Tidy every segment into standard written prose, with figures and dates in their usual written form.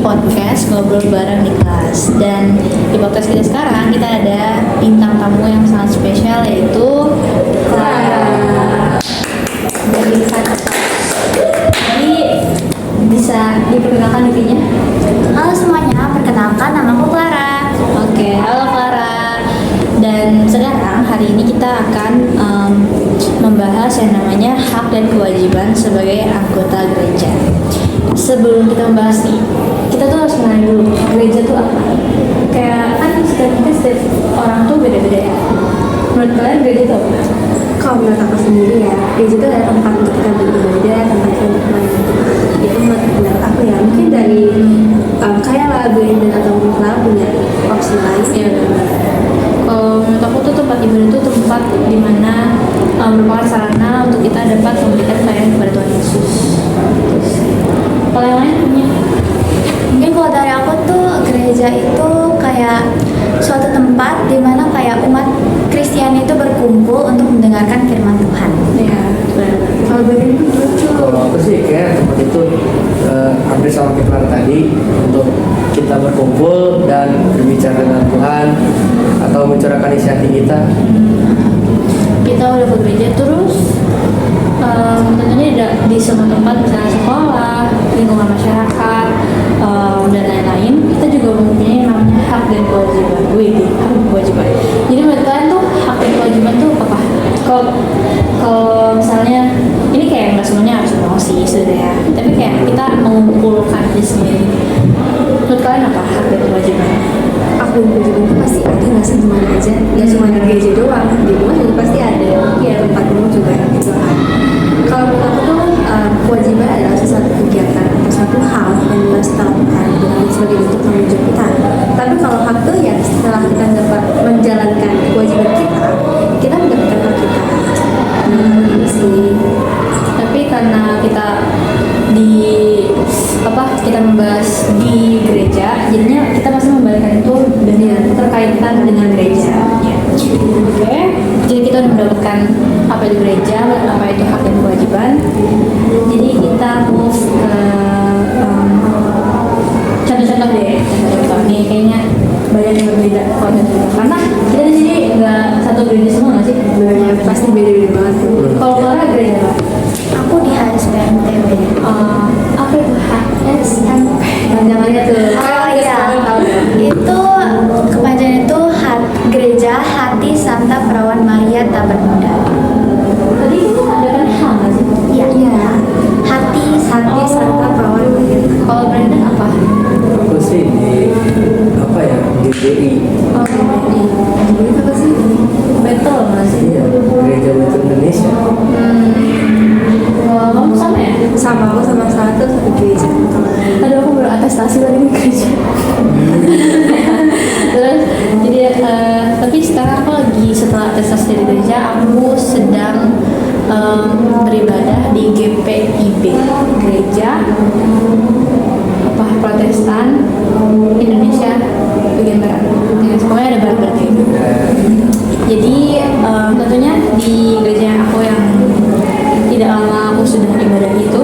podcast Ngobrol Bareng di Kelas. Dan di podcast kita sekarang kita ada bintang tamu yang sangat spesial, yaitu Clara. Jadi bisa diperkenalkan dirinya? Halo semuanya, perkenalkan namaku Clara. Oke, halo Clara. Dan sekarang hari ini kita akan membahas yang namanya hak dan kewajiban sebagai anggota gereja. Sebelum kita membahas nih, kita tuh harus mengenal dulu gereja tuh apa. Kayak kan setiap orang tuh beda-beda ya. Menurut kalian gereja itu apa? Kalau menurut aku sendiri ya, gereja itu adalah tempat untuk kita beribadah, tempat kita untuk melayani Tuhan. Itu menurut aku ya, mungkin dari kayak lagu dan atau mungkin punya opsi lain. Ya, kalau menurut aku tuh tempat ibadah itu tempat dimana merupakan sarana untuk kita dapat memberikan pelayanan kepada Tuhan Yesus. Kalau yang lain punya? Mungkin kalau dari aku tuh gereja itu kayak suatu tempat di mana kayak umat Kristiani itu berkumpul untuk mendengarkan firman Tuhan. Ya, Kalau dari itu lucu. Kalau aku sih kayak tempat itu hampir sama kayak tadi, untuk kita berkumpul dan berbicara dengan Tuhan atau mencurahkan isi hati kita. Kita udah ke gereja terus tentunya di semua tempat, misalnya sekolah, lingkungan masyarakat, dan lain-lain, kita juga mempunyai namanya hak dan kewajiban. Hak dan kewajiban. Jadi menurut kalian tuh hak dan kewajiban tuh apa? Kalau misalnya ini kayak nggak semuanya harus promosi sudah ya, tapi kayak kita mengumpulkan di sini. Menurut kalian apa hak dan kewajiban? Aku kewajiban itu pasti ada nggak sih, di mana aja, nggak cuma di gereja doang, di rumah juga pasti ada, ya tempat umum juga gitu kan. Kalau menurut aku tuh kewajiban adalah sesuatu kegiatan atau satu hal yang harus kita lakukan dengan sebagai bentuk tanggung jawab kita. Tapi kalau hak tuh ya setelah kita dapat menjalankan kewajiban kita mendapatkan hak kita. Ini sih. Tapi karena kita kita membahas di gereja, jadinya kita pasti membalikkan itu dengan terkaitan dengan gereja. Oke, jadi kita udah mendapatkan apa itu gereja, apa itu hak dan kewajiban. Jadi kita move ke contoh-contoh deh. Contoh-contoh nih kayaknya banyak yang berbeda kalau contoh, karena kita di sini nggak satu gereja semua nggak sih? Banyak, pasti beda-beda banget. Kalau Clara gereja apa? Aku di HSPMTB. Apa itu HSMP? Panjangannya tuh. Oh iya, itu kepanjangan itu Gereja Hati Santa Perawan Maria Tabermuda. Tadi itu ada kan H nggak sih? Iya. Hati Santa Perawan Maria. Kalau Brandon apa? Aku sih di GBI. Oh, Jadi apa sih? Betul nggak sih? Iya, Gereja Betul Indonesia. Kalau kamu sama ya? Sama aku sama satu gereja. Aduh, aku baru atestasi lagi di gereja. Terus jadi tapi sekarang aku lagi setelah atestasi dari gereja, aku sedang beribadah di GPIB, Gereja Protestan Indonesia bagian barat. Ya, pokoknya ada barat-baratnya. Jadi tentunya di gereja aku yang tidak lama aku sudah ibadah itu,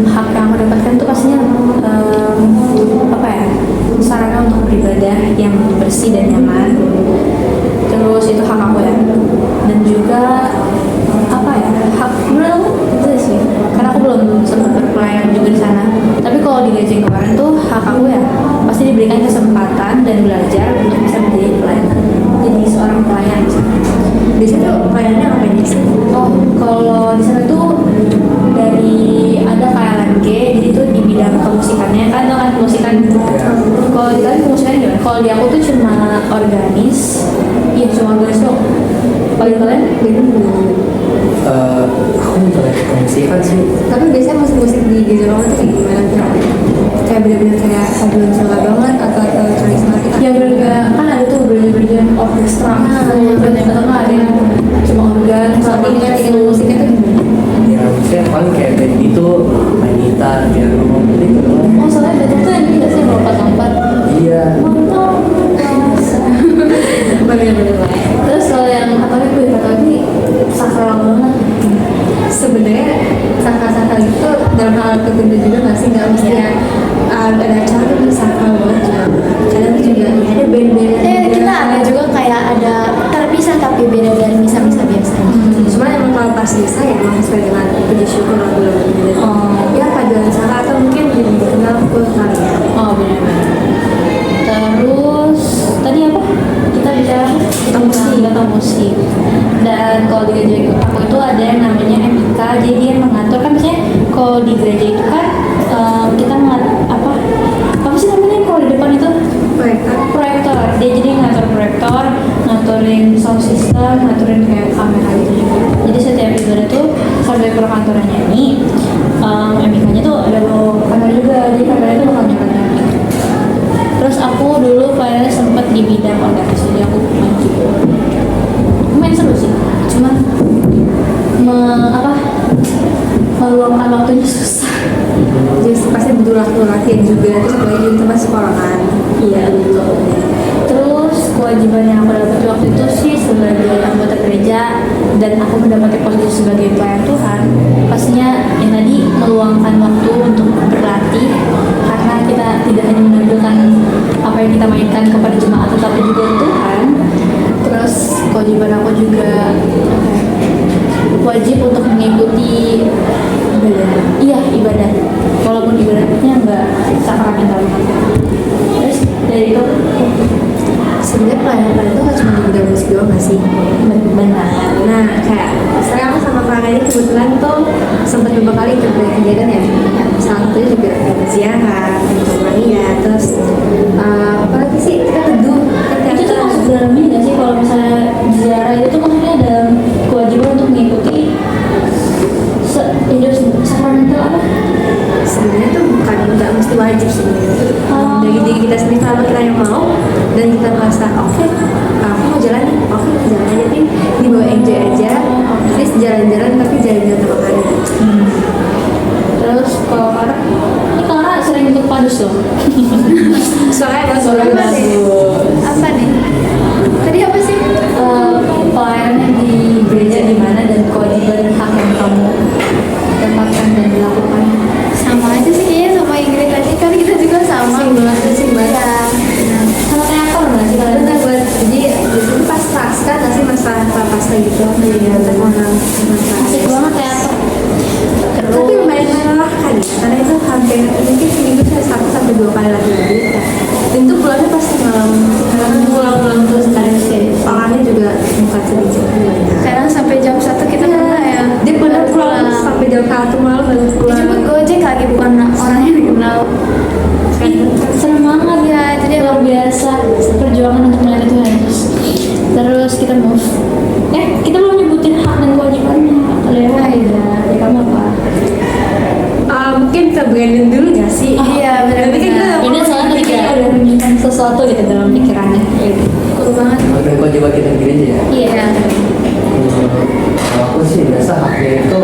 hak yang aku dapatkan itu pastinya sarana untuk beribadah yang bersih dan nyaman. Terus itu hak aku ya, dan juga hak menurut aku itu sih, karena aku belum sempat berpelayanan juga di sana. Tapi kalau di gaji kemarin tuh hak aku ya pasti diberikan kesempatan dan belajar untuk bisa menjadi pelayan, jadi seorang pelayan di sana. Di situ pelayannya apa aja sih? Oh, kalau di sana tuh dari ada KLMG, jadi tuh di bidang kemusikannya kan, tau kan kemusikan. Kalau di kalian kemusikan gimana? Kalau di aku tuh cuma organis, iya cuma organis dong. Kalau di kalian? Aku mulai kemusikan sih. Tapi biasanya musik-musik di gereja kamu tuh kayak gimana? Kayak bener-bener kayak sablon suara banget atau karismatik? Ya bener, kan ada tuh gereja orkestra, atau nggak ada yang cuma organ. Kalau dengan musiknya tuh gimana? Ya maksudnya paling kayak band itu main gitar, piano, gitu doang. Oh, soalnya betul tuh yang ini nggak sih lompat-lompat. Iya. Bener-bener. Terus kalau yang Katolik sakral banget. Sebenarnya sakral-sakral itu dalam hal tertentu juga nggak sih, nggak mesti yang pas bisa ya emang sesuai dengan puji syukur lagu lagunya. Oh. Ya paduan suara atau mungkin jadi dikenal full kali ya. Oh benar-benar. Terus tadi apa? Kita bicara tentang musik. Dan kalau di gereja aku itu ada yang namanya MIK, jadi dia mengatur kan biasanya kalau di gereja itu kan kita apa sih namanya kalau di depan itu proyektor. Dia jadi ngatur proyektor, ngaturin sound system, ngaturin kayak kamera gitu juga. Jadi setiap ibadah tuh sampai perkantoran nyanyi, MIK-nya tuh ada bawa kamera juga, jadi kamera itu bakal nyala-nyala. Terus aku dulu pelayanan sempat di bidang organisasi, jadi aku main keyboard. Main seru sih, cuman meluangkan waktunya susah. Jadi pasti butuh waktu latihan juga, terus apalagi di tempat sekolah kan. Iya betul. Terus kewajiban yang aku dapat waktu itu sih sebagai anggota gereja dan aku mendapati posisi sebagai pelayan Tuhan, pastinya yang tadi meluangkan waktu untuk berlatih karena kita tidak hanya menampilkan apa yang kita mainkan kepada jemaat tetapi juga Tuhan. Terus kewajiban aku juga wajib untuk mengikuti ibadah walaupun ibadahnya nggak sakramental banget. Terus dari itu Sebenarnya pelayanan itu kan cuma di bidang musik doang nggak sih? benar. Nah, kayak saya sama Kak ini kebetulan tuh sempat beberapa kali ikut kegiatan ya. Salah satunya juga ada ziarah, untuk Maria, terus apalagi sih kita teduh. Itu tuh masuk dalam ini nggak sih kalau misalnya ziarah itu tuh maksudnya ada kewajiban untuk mengikuti hidup sakramental apa? Sebenarnya tuh bukan nggak mesti wajib sebenarnya. Dari diri kita sendiri kalau kita yang mau dan kita merasa oke, aku mau jalan nih, oke jalan aja nih, dibawa enjoy aja, terus jalan-jalan tapi jalan-jalan sama Kak. Terus kalau Kara, ini Kara sering ikut padus loh. Soalnya Suaranya bagus. apa nih? Tadi apa sih? Pelayanannya di gereja gimana dan kewajiban dan hak yang kamu dapatkan dan dilakukan? Sama aja sih kayaknya sama Ingrid tadi kan kita juga sama. Sing banget. Sama kayak apa nggak sih kalian? Benar buat jadi itu pas pasca nggak sih masa pasca gitu iya orang Asik banget kayak apa? tapi lumayan melelahkan ya karena itu hampir mungkin seminggu saya 1 sampai 2 kali lagi dan itu pulangnya pasti malam pulang terus kadang sih palanya juga bukan sedikit Kadang sampai jam 1 kita pernah ya. dia pernah pulang sampai jam 1 malam baru pulang Dijemput Gojek lagi bukan orangnya dikenal. Seneng banget ya, jadi luar biasa perjuangan untuk melayani Tuhan Yesus. Terus kita move. Kita belum nyebutin hak dan kewajibannya. Kalian ya kamu apa? mungkin ke Brandon dulu nggak sih Iya, benar-benar. Tapi kan kita Ini soalnya tadi kita udah menyimpan sesuatu gitu dalam pikirannya. Cool banget. Dan kewajiban kita di gereja ya. Iya. Kalau aku sih biasa haknya itu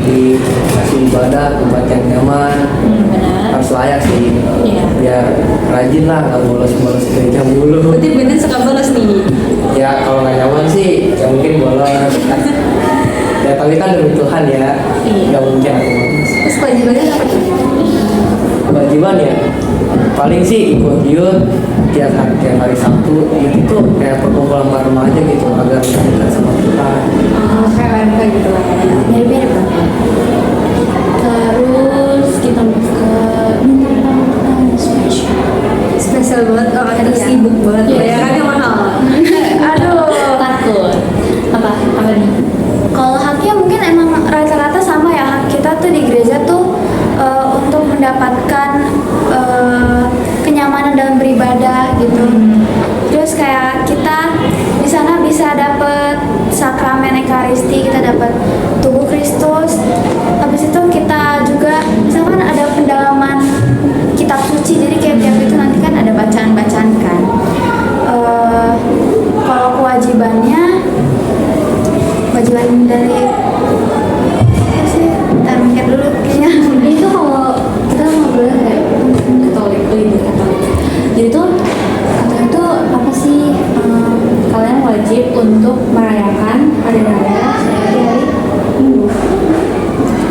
dikasih ibadah tempat yang nyaman, Benar. harus layak sih. Iya. Biar rajin lah, nggak bolos-bolos gereja mulu. berarti Brandon suka bolos nih Ya kalau nggak nyaman sih, ya mungkin bolos. Ya tapi kan demi Tuhan ya, Iya. nggak mungkin aku bolos. terus kewajibannya apa tuh Kewajiban ya, paling sih ikut youth tiap hari Sabtu itu kayak perkumpulan bareng aja gitu agar dekat sama Tuhan. kayak gitu lah Mirip-mirip kan? Terus kita move ke minta spesial banget orang itu sibuk banget Iya. bayarannya mahal Aduh. takut. Apa nih? Kalau haknya mungkin emang rata-rata sama ya. Hak kita tuh di gereja tuh untuk mendapatkan kenyamanan dalam beribadah gitu. Terus kayak kita di sana bisa dapat sakramen Ekaristi, kita dapat tubuh Kristus. Habis itu kita juga misalkan ada pendalaman kitab suci, jadi kayak tiap itu nanti kan ada bacaan-bacaan kan. Kalau kewajiban dari apa sih? Ntar mikir dulu kayaknya. Itu kalau kita ngobrol kayak Katolik, Katolik. Jadi tuh Katolik itu apa sih? Kalian wajib untuk merayakan hari raya seperti hari Minggu.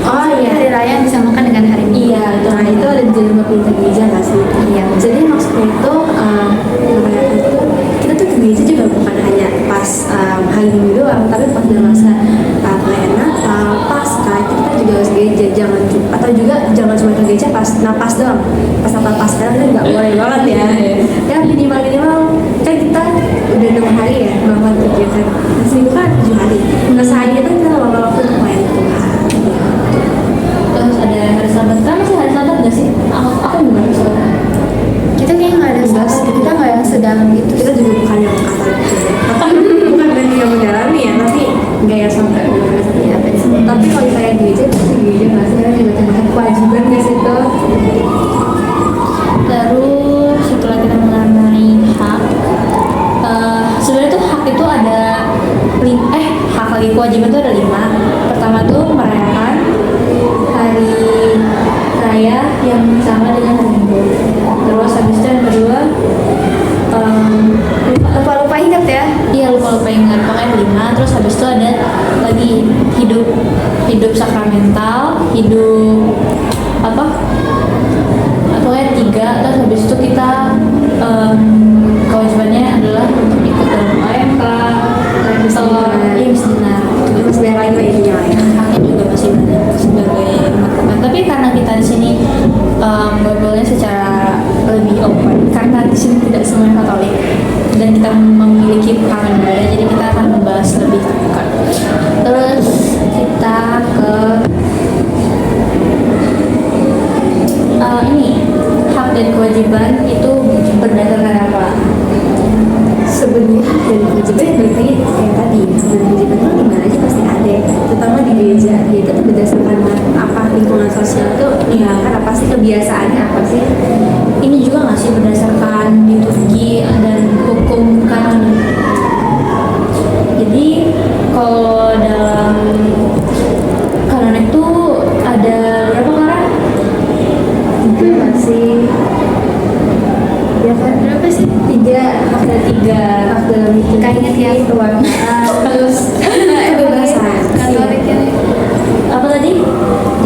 oh iya Hari raya yang disamakan dengan hari Minggu. Iya, itu nah itu ada di dalam perintah gereja nggak sih iya jadi maksudnya itu merayakan itu kita tuh ke gereja juga bukan hanya pas hari Minggu doang tapi pas udah masa perayaan Natal doang. Pas apa pas sekarang kan nggak boleh banget ya. Ya minimal kan kita udah 6 hari ya melakukan kegiatan. Nah, seminggu kan 7 hari. Nah sehari itu kita melakukan waktu untuk melayani Tuhan. Terus ada hari Sabat. Kan masih hari Sabat nggak sih? Aku juga hari Sabat. Kita kayaknya nggak ada salah, kita nggak yang sedalam gitu. Kita juga bukan yang Katolik juga. Bukan berarti yang mendalami ya, tapi nggak yang sampai Iya, benar. tapi kalau saya gereja itu di gereja nggak sih karena juga termasuk kewajiban nggak sih tuh. Terus setelah kita mengenai hak, sebenarnya tuh hak itu ada hak lagi kewajiban itu ada 5. Pertama tuh merayakan hari raya yang sama dengan hari Minggu. Terus habis itu yang kedua Lupa ingat ya. iya lupa ingat pokoknya 5. Terus habis itu ada lagi hidup sakramental, hidup apa? Pokoknya 3. Terus habis itu kita kewajibannya adalah untuk ikut dalam AMK, misdinar. Terus yang lain lainnya ya. Haknya juga masih banyak sebagai umat. Tapi karena kita di sini ngobrolnya secara lebih open, karena di sini tidak semuanya Katolik dan kita memiliki pengalaman berbeda, jadi kita akan membahas lebih dekat. Terus kita ke ini hak dan kewajiban itu berdasarkan apa? Sebenarnya dan kewajiban berarti kayak tadi dan kewajiban itu dimana aja pasti ada, terutama di gereja. Dia itu berdasarkan apa lingkungan sosial tuh ya kan apa sih kebiasaannya apa sih. Ini juga nggak sih berdasarkan liturgi dan hukum kanonik. Jadi kalau dalam kanonik tuh ada berapa Clara? 3 masih ya kan Berapa sih? 3 hak dan 3 hak dalam itu Nggak ingat ya. kewargaan terus kebebasan. Katolik ya. Apa tadi?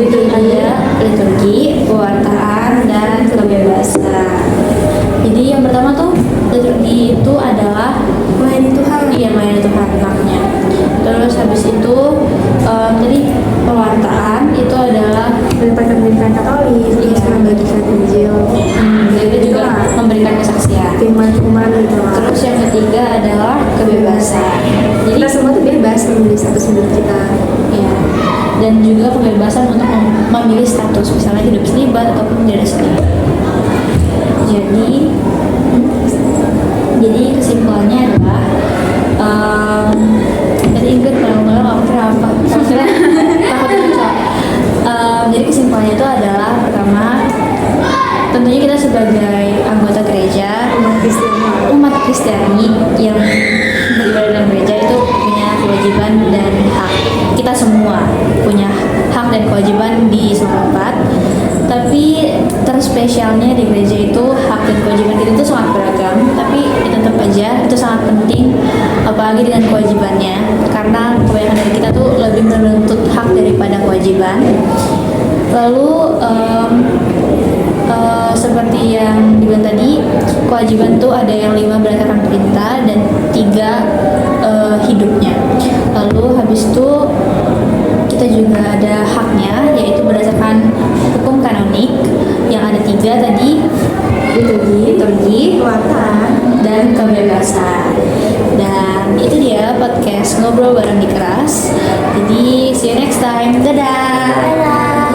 Jadi ada liturgi, pewartaan, dan kebebasan. Jadi yang pertama tuh liturgi itu adalah Melayani Tuhan. iya melayani Tuhan haknya. Terus habis itu tadi pewartaan itu adalah Menyampaikan pendidikan Katolik, terus Iya. membagikan Injil, itu juga memberikan kesaksian. firman gitu lah. Terus yang ketiga adalah kebebasan. Jadi Kita semua tuh bebas memilih status hidup kita. ya, dan juga kebebasan untuk memilih status misalnya hidup selibat ataupun tidak selibat. Jadi kesimpulannya adalah tadi Ingrid malam-malam aku kira apa? Aku kira takut lupa. Jadi kesimpulannya itu adalah pertama, tentunya kita sebagai anggota gereja umat Kristiani yang beribadah dalam gereja itu punya kewajiban dan hak. Kita semua punya hak dan kewajiban di semua tempat. Tapi terspesialnya di gereja itu hak dan kewajiban kita itu sangat beragam. Tapi tetap aja itu sangat penting, apalagi dengan kewajibannya. Karena kebanyakan dari kita tuh lebih menuntut hak daripada kewajiban. Lalu seperti yang dibilang tadi, kewajiban tuh ada yang 5 berdasarkan perintah dan 3 hidupnya. Lalu habis itu kita juga ada haknya, yaitu berdasarkan hukum kanonik yang ada 3 tadi, liturgi, pewartaan, dan kebebasan. Dan itu dia podcast ngobrol bareng di keras. Jadi see you next time. Dadah.